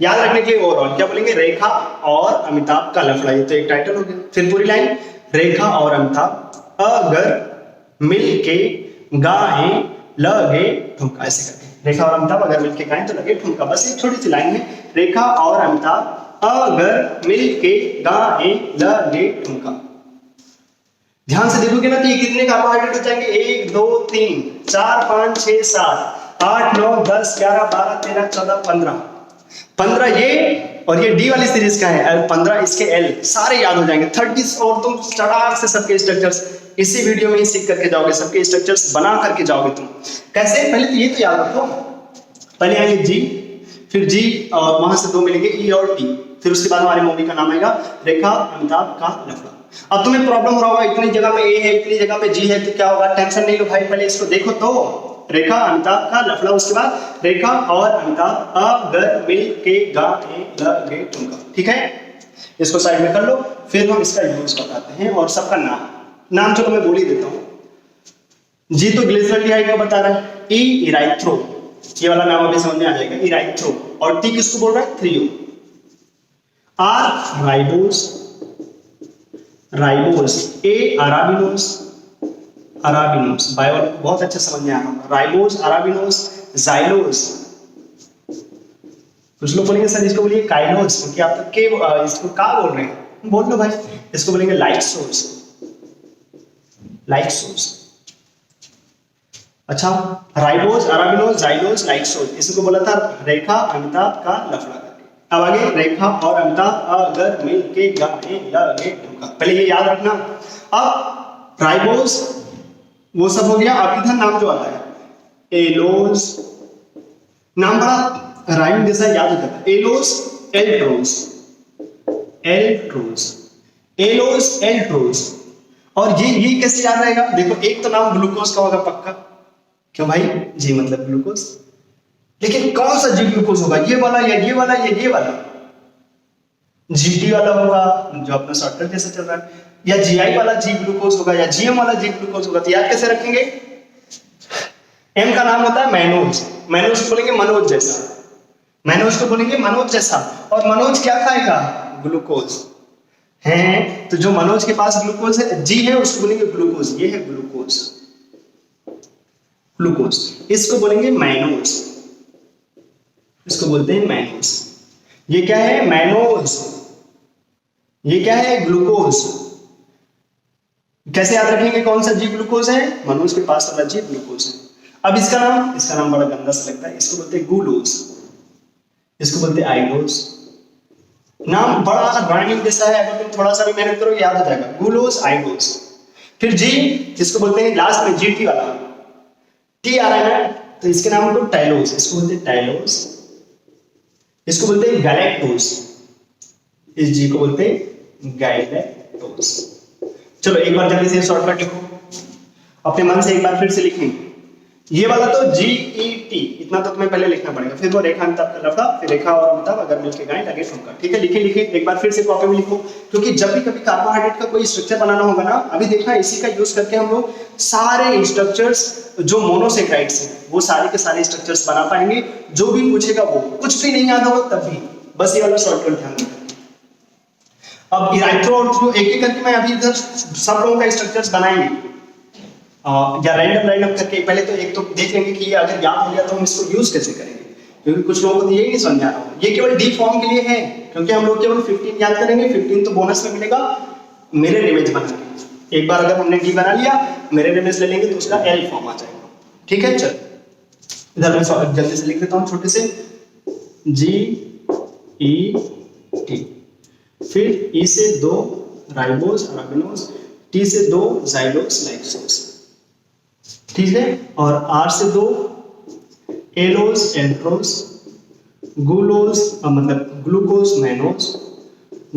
[SPEAKER 1] याद रखने के लिए ओवरऑल क्या बोलेंगे? रेखा और अमिताभ का लफड़ा, ये तो एक टाइटल हो गया। फिर पूरी लाइन, रेखा और अमिताभ अगर मिल के गाएं लगे ठुमका, ऐसे करके रेखा और अमिताभ अगर मिलके गाएं तो लगे ठुमका। बस एक छोटी सी लाइन है, रेखा और अमिताभ अगर मिलके गाएं लगे ठुमका। ध्यान से देखोगे ना तो ये कितने कार्बोहाइड्रेट हो जाएंगे? 1 2 3 4 5 6 7 8 9 10 11 12 13 14 15 15 ये, और ये डी वाली सीरीज का है L 15, इसके L सारे याद हो जाएंगे 30। और तुम चटाक से सबके स्ट्रक्चर्स इसी वीडियो में ही सीख करके जाओगे, सबके स्ट्रक्चर्स बना करके जाओगे तुम। कैसे? पहले तो ये तो याद रखो, पहले आएंगे जी, फिर जी और वहां से दो मिलेंगे ई और टी, फिर उसके बाद हमारी मूवी का नाम आएगा रेखा अमिताभ का लफड़ा। अब तुम्हें प्रॉब्लम हो रहा होगा, इतनी जगह पे ए है, इतनी जगह पे जी है, तो क्या होगा? टेंशन नहीं लो भाई, पहले इसको देखो तो, रेखा अमिताभ का लफड़ा, उसके बाद रेखा और अमिताभ अगर मिल के गाएं लगे ठुमका। ठीक है, इसको साइड में कर लो, फिर हम इसका यूज बताते हैं और सबका नाम जो मैं बोल ही देता हूं। जी तो ग्लिसरॉल्डिहाइड का बता रहा है, ई इराइथ्रो, ये वाला नाम अभी समझ में आ जाएगा, इराइथ्रो। और टी किसको बोल रहा है? Threo. R ribose, ribose. A arabinose, arabinose. Bio वालों को बहुत अच्छे समझ में आ रहा होगा। Ribose, arabinose, xylose. कुछ लोग बोलेंगे सर इसको बोलिए काइलोस, क्योंकि आप तो के इसको का बोल रहे हैं, बोल लो भाई। इसको बोलेंगे लाइसोस, लाइसोस। अच्छा, राइबोस, अराबिनोस, जाइलोस, लाइसोस, इसको बोला था रेखा अमिताभ का लफड़ा करके। अब आगे रेखा और अमिताभ अगर मिल के गाएं लगे ठुमका, पहले ये याद रखना। अब राइबोस वो सब हो गया, अब इधर नाम जो आता है एलोस, नाम बड़ा राइम जैसा याद हो जाता है। एलोस, एल्ट्रोस, एल्ट्रोस, एलोस, एल्ट्रोस। और ये कैसे याद रहेगा? देखो, एक तो नाम ग्लूकोज का होगा पक्का, क्यों भाई? जी मतलब ग्लूकोज, लेकिन कौन सा जी ग्लूकोज होगा? ये वाला या ये वाला या ये वाला? जीटी वाला होगा जो अपना शॉर्टकट जैसे चल रहा है, या जीआई वाला जी ग्लूकोज होगा, या जीएम वाला जी ग्लूकोज होगा। तो याद कैसे रखेंगे? एम का नाम होता है मैनोज, मैनोज को बोलेंगे मनोज जैसा, मैनोज को बोलेंगे मनोज जैसा। और मनोज क्या खाएगा? ग्लूकोज है, तो जो मनोज के पास ग्लूकोज है, जी है, उसको बोलेंगे ग्लूकोज। ये है ग्लूकोज, ग्लूकोज। इसको बोलेंगे मैनोज, इसको बोलते हैं मैनोज। ये क्या है? मैनोज। ये क्या है? ग्लूकोज। कैसे याद रखेंगे कौन सा जी ग्लूकोज है? मनोज के पास वाला जी ग्लूकोज है। अब इसका नाम बड़ा गंदा सा लगता है, इसको बोलते हैं गुलोज, इसको बोलते हैं आइलोज। नाम बड़ा राइमिंग जैसा है, अगर तुम थोड़ा सा भी मेहनत करोगे याद हो जाएगा, गुलोज, आइलोज। फिर जी, इसको बोलते हैं लास्ट में जीटी वाला, टी आ रहा है ना, तो इसके नाम को टाइलोज, इसको बोलते हैं टाइलोज। इसको बोलते हैं गैलेक्टोज, इस जी को बोलते हैं गैलेक्टोज। चलो एक बार जल्दी से शॉर्टकट लिखो, अपने मन से एक बार फिर से लिखेंगे। ये वाला तो GET इतना तो तुम्हें पहले लिखना पड़ेगा, फिर वो रेखा अमिताभ का लफड़ा, फिर रेखा और अमिताभ अगर मिलके गाएं लगे ठुमका। ठीक है, लिखे लिखे एक बार फिर से कॉपी में लिखो, क्योंकि जब भी कभी कार्बोहाइड्रेट का कोई स्ट्रक्चर बनाना होगा ना, अभी देखना इसी का यूज करके हम लोग सारे स्ट्रक्चर्स जो मोनोसेक्राइड्स हैं वो सारे के सारे स्ट्रक्चर्स बना पाएंगे। जो भी पूछेगा वो, कुछ भी नहीं याद होगा तब भी बस ये वाला शॉर्टकट ध्यान रखना। अब इराइथ्रो और थ्रो एक एक करके मैं अभी इधर सब लोगों का स्ट्रक्चर्स बनाएंगे या रैंडम लाइनअप करके। पहले तो एक तो देख लेंगे कि ये अगर याद हो गया तो हम इसको यूज कैसे करेंगे, क्योंकि कुछ लोगों को तो यही नहीं समझ आ रहा होगा। ये केवल डी फॉर्म के लिए है, क्योंकि हम लोग केवल 15 याद करेंगे, 15 तो बोनस में मिलेगा मिरर इमेज बना के। एक बार अगर हमने डी बना लिया, मिरर इमेज ले लेंगे तो उसका एल फॉर्म आ जाएगा। ठीक है, चल इधर मैं जल्दी से लिख देता हूँ छोटे से GET, फिर ई से 2 राइबोस अराबिनोस, टी से 2 जाइलोस लाइसोस। ठीक है, और आर से 2 एलोस एंट्रोस, गुलोस मतलब ग्लूकोस मैनोस,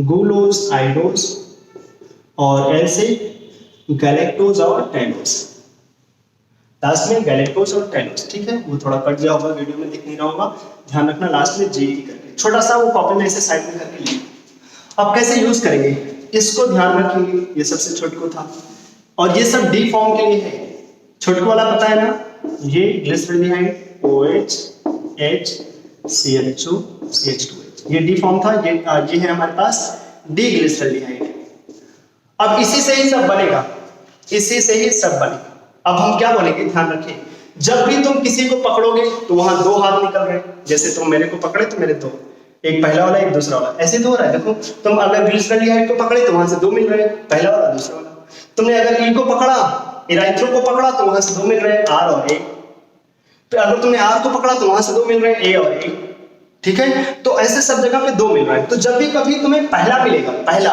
[SPEAKER 1] गुलोस आइडोस, और एल से गैलेक्टोज और टैलोस। लास्ट में गैलेक्टोज और टैलोस। ठीक है, वो थोड़ा कट गया होगा, वीडियो में दिख नहीं रहा होगा, ध्यान रखना। लास्ट में GET करके छोटा सा वो कॉपी में ऐसे साइड में करके लिखो। अब कैसे यूज करेंगे इसको ध्यान रखेंगे, ये सबसे छोटको था और ये सब डी फॉर्म के लिए है। छोटको वाला पता है ना, ये glyceraldehyde OH H CHO CH2H, ये डी फॉर्म था। ये है हमारे पास डी ग्लिसरॉल्डिहाइड। अब इसी से ही सब बनेगा, इसी से ही सब बनेगा। अब हम क्या बोलेंगे, ध्यान रखें, जब भी तुम किसी को पकड़ोगे तो वहां 2 हाथ निकल रहे हैं। जैसे तुम मेरे को पकड़े तो मेरे 2, एक पहला वाला एक दूसरा वाला, ऐसे 2 हो रहा है। देखो तुम अगर ग्लिसरॉल्डिहाइड को पकड़े तो वहां से 2 मिल रहे हैं, पहला वाला दूसरा वाला। तुमने अगर ई को पकड़ा, इराइथ्रो को पकड़ा तो वहां से 2 मिल रहे हैं, R और A। तो अगर तुमने R को पकड़ा तो वहां से 2 मिल रहे हैं, A और A। ठीक है, तो ऐसे सब जगह पे 2 मिल रहा है। तो जब भी कभी तुम्हें पहला मिलेगा, पहला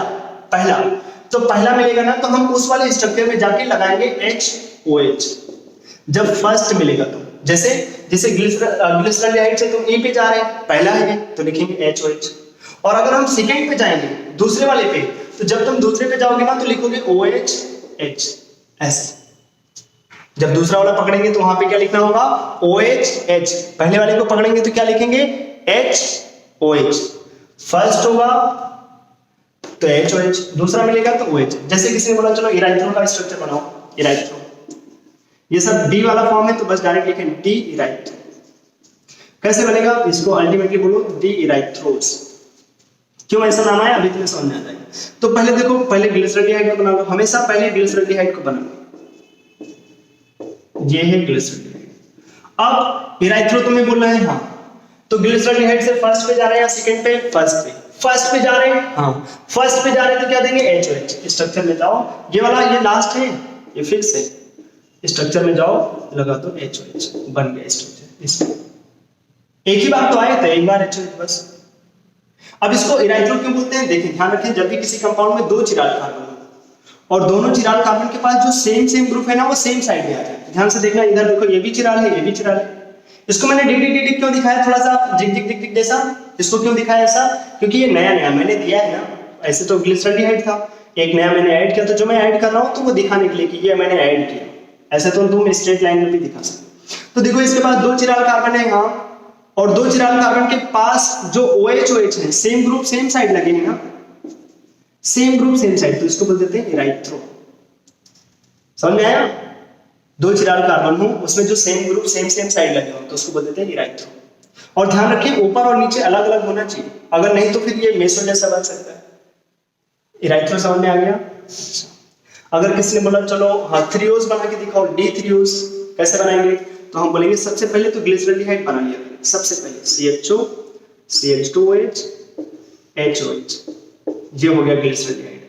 [SPEAKER 1] तो पहला मिलेगा ना, तो हम उस वाले स्ट्रक्चर में जाके लगाएंगे HOH। जब फर्स्ट मिलेगा तो जैसे ग्लिसरॉल्डिहाइड से तुम E पे जा रहे हैं, पहला है तो लिखेंगे HOH। और अगर हम सेकंड पे जाएंगे दूसरे वाले पे, तो जब तुम दूसरे पे जाओगे ना तो लिखोगे OH H ऐसे। जब दूसरा वाला पकड़ेंगे तो वहां पे क्या लिखना होगा, OH H। पहले वाले को पकड़ेंगे तो क्या लिखेंगे, HOH। फर्स्ट होगा तो HOH, दूसरा मिलेगा तो OH। जैसे किसी ने बोला चलो इराइथ्रो का स्ट्रक्चर बनाओ, इराइथ्रो, ये सब डी वाला फॉर्म है तो बस डायरेक्ट लिखें डी इराइथ्रो। कैसे बनेगा, इसको अल्टीमेटली बोलो डी इराइथ्रोस। क्यों ऐसा नाम आया अभी तुम्हें समझ में आ जाएगा। तो पहले देखो, पहले ग्लिसरॉल्डिहाइड को बना लो, हमेशा पहले ग्लिसरॉल्डिहाइड को बना लो। ये है ग्लिसरॉल्डिहाइड। अब इराइथ्रो तुम्हें बोलना है, हाँ, तो ग्लिसरॉल्डिहाइड से फर्स्ट पे जा रहे हैं या सेकंड पे, फर्स्ट पे जा रहे हैं, हाँ फर्स्ट पे जा रहे हैं तो क्या देंगे, HOH। स्ट्रक्चर में जाओ, ये वाला ये लास्ट है, ये फिक्स है, स्ट्रक्चर में जाओ लगा दो HOH, बन गया स्ट्रक्चर। इसमें एक ही बार तो आए थे, एक बार HOH बस। अब इसको इराइथ्रो क्यों बोलते हैं, देखिए ध्यान रखें, जब भी किसी कंपाउंड में 2 चिराल कार्बन हो और दोनों चिराल कार्बन के पास जो सेम ग्रुप है ना, वो सेम साइड में आ जाए। ध्यान से देखना, इधर देखो ये भी चिराल है, ये भी चिराल है। इसको मैंने डिग क्यों दिखाया, थोड़ा सा जिग जैसा, इसको क्यों दिखाया ऐसा, क्योंकि ये नया मैंने दिया है ना। ऐसे तो ग्लिसरॉल्डिहाइड था, एक नया मैंने ऐड किया, तो जो मैं ऐड कर रहा हूं तो वो दिखाने के लिए कि ये मैंने ऐड किया। ऐसे तो तुम स्ट्रेट लाइन में भी दिखा सकते। तो देखो इसके पास 2 चिराल कार्बन है यहाँ, और 2 चिराल कार्बन के पास जो OH है, सेम ग्रुप सेम साइड लगे हैं ना, सेम ग्रुप सेम साइड, तो इसको बोल देते हैं इराइथ्रो। समझ में आया, 2 चिराल कार्बन हो उसमें जो सेम ग्रुप सेम साइड लगे हो तो उसको बोल देते हैं इराइथ्रो। और ध्यान रखिए ऊपर और नीचे अलग अलग होना चाहिए, अगर नहीं तो फिर ये मेसो जैसा बन सकता है। इराइथ्रो समझ में आ गया। अगर किसी ने बोला चलो हाँ थ्रियोज बना के दिखाओ, डी थ्रियोज कैसे बनाएंगे, तो हम बोलेंगे सबसे पहले तो ग्लिसरॉल्डिहाइड बना लिया, सबसे पहले CHO CH2OH HOH, ये हो गया ग्लिसरॉल्डिहाइड।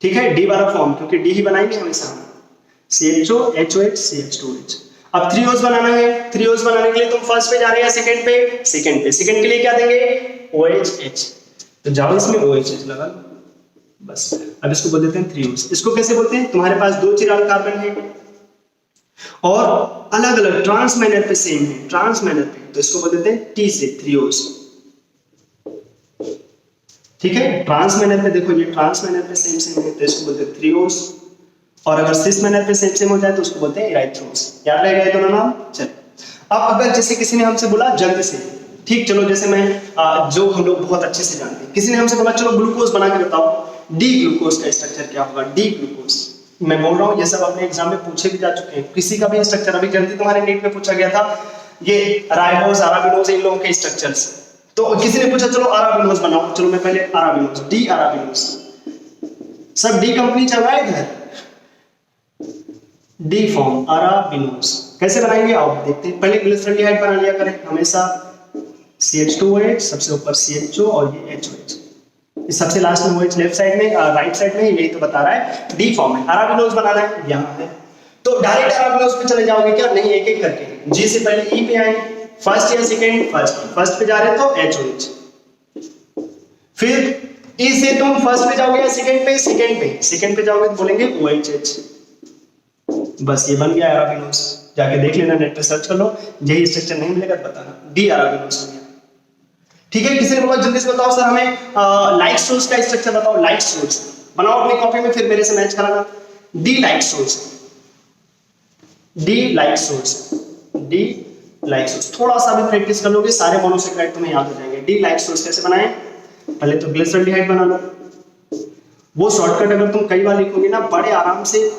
[SPEAKER 1] ठीक है, डी वाला फॉर्म, क्योंकि डी ही बनाएंगे हमेशा, CHO HOH CH2OH। अब थ्रियोज बनाना है, थ्रियोज बनाने के लिए तुम फर्स्ट पे जा रहे हैं सेकंड पे, सेकंड के लिए क्या देंगे, OH। तो जाओ इसमें OH लगा लो बस। अब इसको बोल देते हैं थ्रियोज। इसको कैसे बोलते हैं, तुम्हारे पास 2 चिराल कार्बन है और अलग अलग ट्रांस मैनर पे सेम है, ट्रांस मैनर पे, तो इसको बोल देते हैं T से थ्रियोज। ठीक है, ट्रांस मैनर पे देखो ये ट्रांस मैनर पे सेम है, तो इसको बोलते हैं थ्रियोज। और अगर सिस मैनर पे सेम सेम हो जाए तो उसको बोलते हैं इराइथ्रोस। याद रहेगा ये दोनों नाम। चलिए अब अगर जैसे किसी ने हमसे बोला जल्दी से, ठीक चलो जैसे मैं जो हम लोग बहुत अच्छे से जानते हैं, किसी ने हमसे बोला चलो ग्लूकोज बना के बताओ, डी ग्लूकोज का स्ट्रक्चर क्या होगा। डी ग्लूकोज मैं बोल रहा हूँ ये सब अपने एग्जाम में पूछे भी जा चुके हैं, किसी का भी स्ट्रक्चर अभी जल्दी तुम्हारे नीट में पूछा गया था, ये राइबोज अराबिनोज इन लोगों के स्ट्रक्चर्स। तो किसी ने पूछा चलो अराबिनोज बनाओ, चलो मैं पहले अराबिनोज, डी अराबिनोज, सब डी कंपनी चल रहा है इधर, डी फॉर्म अराबिनोज कैसे बनाएंगे आओ देखते हैं। पहले ग्लिसरॉल्डिहाइड बना लिया करें हमेशा, CH2OH सबसे ऊपर CHO और ये HOH, सबसे लास्ट में OH लेफ्ट साइड में, राइट साइड में, यही तो बता रहा है डी फॉर्म है। अराबिनोज बनाना है यहाँ है, तो डायरेक्ट अराबिनोज पे चले जाओगे क्या, नहीं एक एक करके, जी से पहले ई पे आए, फर्स्ट या सेकंड, फर्स्ट पे जा रहे तो HOH, फिर ई से तुम फर्स्ट पे जाओगे या सेकंड पे जाओगे तो बोलेंगे OHH। बस ये बन गया अराबिनोज, जाके देख लेना, नेट पे सर्च कर लो, यही स्ट्रक्चर नहीं मिलेगा तो बताना, डी अराबिनोज हो गया। ठीक है, किसी ने बोला जल्दी से बताओ सर हमें लाइट सोर्स का स्ट्रक्चर बताओ, लाइट सोर्स बनाओ अपनी कॉपी में, फिर मेरे से मैच कराना। D light source, D light source, D light source, थोड़ा सा भी प्रैक्टिस कर लोगे सारे मोनोसेक्राइड तुम्हें याद हो जाएंगे। डी लाइट सोर्स कैसे बनाएं, पहले तो ग्लिसरॉल्डिहाइड बना लो, वो शॉर्टकट अगर तुम कई बार लिखोगे ना बड़े आराम से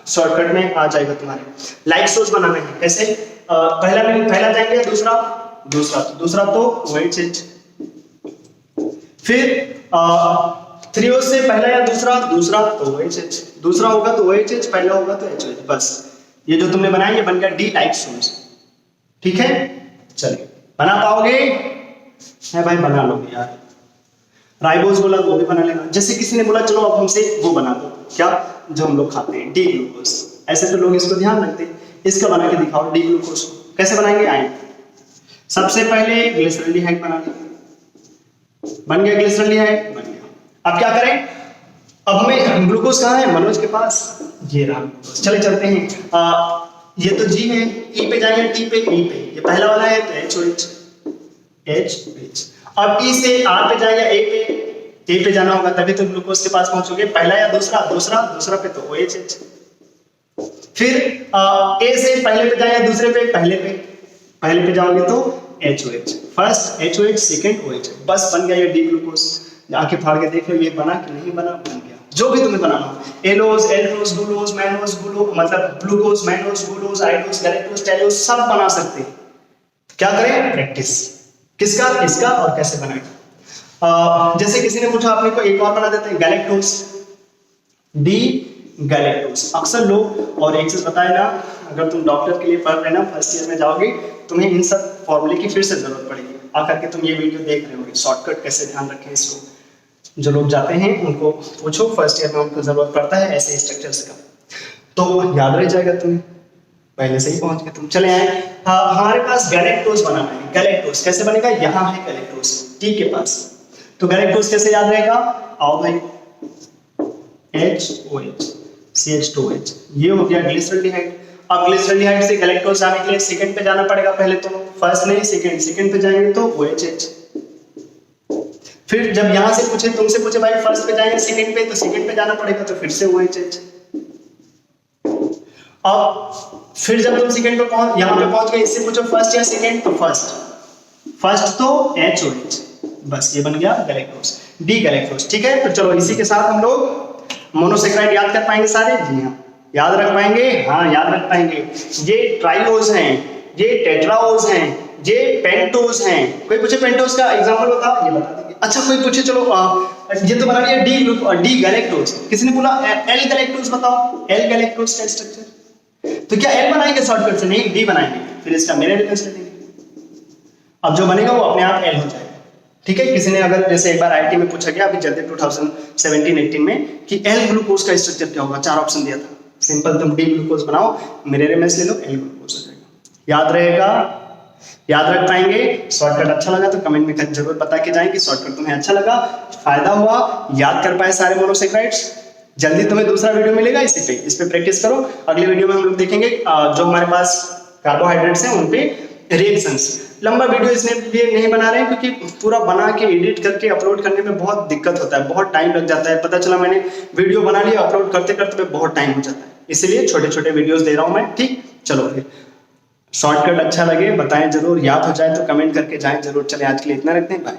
[SPEAKER 1] शॉर्टकट में आ जाएगा तुम्हारे। लाइट सोर्स बनाना है कैसे, पहला जाएंगे, दूसरा तो OHH, फिर 3O से पहला या दूसरा तो OHH, दूसरा होगा तो OHH, पहला होगा तो HOH। बस ये जो तुमने बनाया ये बन गया डी लाइट सोर्स। ठीक है, चलिए बना पाओगे, है भाई बना लोगे यार। राइबोज बोला तो वो भी बना लेना। जैसे किसी ने बोला चलो अब हमसे वो बना दो, क्या जो हम लोग खाते हैं, डी ग्लूकोज, ऐसे तो लोग इसको ध्यान रखते हैं, इसका बना के दिखाओ डी ग्लूकोज, कैसे बनाएंगे आए। सबसे पहले ग्लिसरॉल्डिहाइड बना लिया, बन गया ग्लिसरॉल्डिहाइड, बन गया। अब क्या करें, अब हमें ग्लूकोज कहाँ है, मनोज के पास, ये रहा ग्लूकोज। चले चलते हैं, ये तो जी है, ई पे जाएंगे, टी पे, ई पे, ये पहला वाला है तो HOH। अब ई से आर पे जाएंगे, ए पे जाना होगा तभी तो ग्लूकोज के पास पहुंचोगे, पहला या दूसरा पे तो OHH। फिर ए से पहले पे जाएंगे, दूसरे पे, पहले पे जाओगे तो HOH, first HOH, second OH, बस बन गया ये डी ग्लूकोज। आके फाड़ के देख लो ये बना कि नहीं बना, बन गया। जो भी तुम्हें बनाना हो, एलोज, एल्डोज, गुलोज, मैनोज, मतलब ग्लूकोज, मैनोज, गुलोज, आइडोज, गैलेक्टोज, टेलोज सब बना सकते हैं। क्या करें, प्रैक्टिस, किसका, इसका, और कैसे बनाएं। जैसे किसी ने पूछा आपने को एक और बना देते हैं, गैलेक्टोज, डी गैलेक्टोज। अक्सर लोग, और एक चीज बताए ना, अगर तुम डॉक्टर के लिए पढ़ रहे ना, फर्स्ट ईयर में जाओगे, तुम्हें इन सब फॉर्मूले की फिर से जरूरत पड़ेगी। आकर के तुम ये वीडियो देख रहे होगे, शॉर्टकट कैसे ध्यान रखें इसको, जो लोग जाते हैं उनको पूछो, फर्स्ट ईयर में उनको जरूरत पड़ता है ऐसे स्ट्रक्चर्स का, तो याद रह जाएगा तुम्हें, पहले से ही पहुंच गए तुम। चले आए, हमारे पास गैलेक्टोज बनाना है। गैलेक्टोज कैसे बनेगा, यहाँ है गैलेक्टोज टी के पास, तो गैलेक्टोज कैसे याद रहेगा, आओ भाई, HOH, CH2OH, ये हो गया ग्लिसरॉल्डिहाइड। अब ग्लिसरॉल्डिहाइड से गैलेक्टोज जाने के लिए सेकंड पे जाना पड़ेगा, पहले तो फर्स्ट नहीं सेकंड पे जाएंगे तो OHH। फिर जब यहाँ से पूछे, तुमसे पूछे भाई फर्स्ट पे जाएंगे सेकंड पे, तो सेकंड पे जाना पड़ेगा, तो फिर से OHH। अब फिर जब तुम सेकंड पे यहाँ पे पहुंच गए, इससे पूछो फर्स्ट या सेकंड, तो फर्स्ट तो HOH, बस ये बन गया गैलेक्टोज, डी गैलेक्टोज। ठीक है, तो चलो इसी के साथ हम लोग मोनोसेक्राइड याद कर पाएंगे सारे, जी हाँ याद रख पाएंगे, हाँ याद रख पाएंगे। ये ट्राइओज हैं, ये टेट्राओज हैं, ये पेंटोज हैं। कोई पूछे पेंटोज का एग्जांपल बताओ, ये बता देंगे। अच्छा कोई पूछे चलो ये तो बना लिया डी गैलेक्टोज, किसी ने बोला एल गैलेक्टोज बताओ, एल गैलेक्टोज का स्ट्रक्चर, तो क्या एल बनाएंगे शॉर्टकट से, नहीं डी बनाएंगे, फिर इसका मेरे डिफरेंस ले लेंगे। अब जो बनेगा वो अपने आप एल हो जाएगा। ठीक है, किसी ने अगर जैसे एक बार आईआईटी में पूछा गया अभी जल्दी 2017-18 में कि एल ग्लूकोज का स्ट्रक्चर क्या होगा, 4 ऑप्शन दिया था। सिंपल तुम डी ग्लूकोज बनाओ, मेरे रेमेस ले लो, एल ग्लूकोज हो जाएगा। याद रहेगा, याद रख पाएंगे। शॉर्टकट अच्छा लगा तो कमेंट में जरूर बता के जाएं कि शॉर्टकट तुम्हें अच्छा लगा, फायदा हुआ, याद कर पाए सारे मोनोसेक्राइड्स। जल्दी तुम्हें दूसरा वीडियो मिलेगा इस पे प्रैक्टिस करो। अगले वीडियो में हम लोग देखेंगे जो हमारे पास कार्बोहाइड्रेट्स हैं उन पे रिएक्शंस। लंबा वीडियो इसलिए नहीं बना रहे हैं क्योंकि पूरा बना के एडिट करके अपलोड करने में बहुत दिक्कत होता है, बहुत टाइम लग जाता है। पता चला मैंने वीडियो बना लिया, अपलोड करते करते बहुत टाइम हो जाता है। इसलिए छोटे छोटे वीडियोस दे रहा हूं मैं। ठीक, चलो फिर शॉर्टकट अच्छा लगे बताएं जरूर, याद हो जाए तो कमेंट करके जाएं जरूर। चले आज के लिए इतना रखते हैं, बाय।